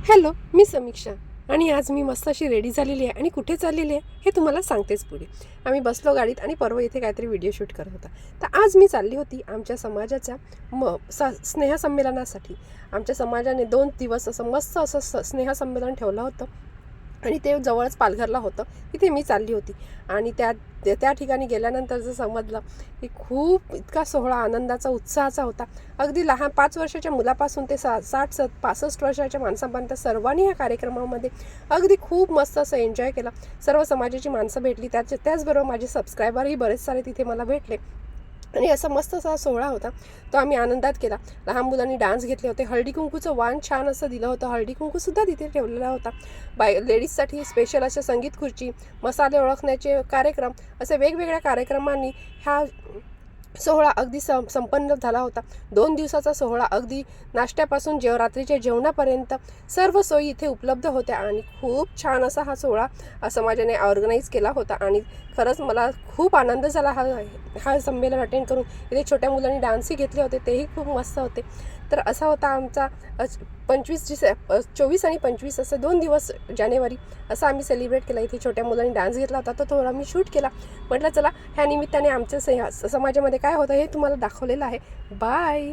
Hello, मी समीक्षा आणि आज मी मस्त अशी रेडी झालेली आहे आणि कुठे चाललेली आहे हे तुम्हाला सांगतेच पुढे. आम्ही बसलो गाडीत आणि परवा इथे काहीतरी व्हिडिओ शूट करत होता. तर आज मी चालली होती आमच्या समाजाच्या स्नेहसंमेलनासाठी. आमच्या समाजाने 2 दिवस असं मस्त असं स्नेहसंमेलन ठेवलं होतं आणि ते जवळच पालघरला होतं. तिथे मी चालली होती आणि त्या ठिकाणी गेल्यानंतर जर समजलं की खूप इतका सोहळा आनंदाचा उत्साहाचा होता. अगदी लहान 5 वर्षाच्या मुलापासून ते 60-65 वर्षाच्या माणसांपर्यंत सर्वांनी ह्या कार्यक्रमामध्ये अगदी खूप मस्त असं एन्जॉय केला. सर्व समाजाची माणसं भेटली. त्याचबरोबर माझे सबस्क्रायबरही बरेच सारे तिथे मला भेटले आणि असा मस्त असा सोहळा होता. तो आम्ही आनंदात केला. लहान मुलांनी डान्स घेतले होते. हळदी कुंकूचं वाण छान असं दिलं होतं. हळदी कुंकूसुद्धा तिथे ठेवलेला होता. लेडीजसाठी स्पेशल अशा संगीत खुर्ची, मसाले ओळखण्याचे कार्यक्रम, असे वेगवेगळ्या कार्यक्रमांनी हा सोहळा अगदी संपन्न झाला होता. 2 दिवसाचा सोहळा अगदी नाश्त्यापासून रात्रीच्या जेवणापर्यंत सर्व सोयी इथे उपलब्ध होत्या आणि खूप छान असा हा सोहळा समाजाने ऑर्गनाईज केला होता आणि खरंच मला खूप आनंद झाला हा संमेलन अटेंड करून. इथे छोट्या मुलांनी डान्सही घेतले होते, तेही खूप मस्त होते. तर असा होता आमचा 24 आणि 25 असे 2 दिवस जानेवारी असं आम्ही सेलिब्रेट केला. इथे छोट्या मुलांनी डान्स घेतला होता, तो थोडा मी शूट केला. म्हटलं चला ह्या निमित्ताने आमच्या समाजामध्ये काय होतं हे तुम्हाला दाखवलेलं आहे. बाय.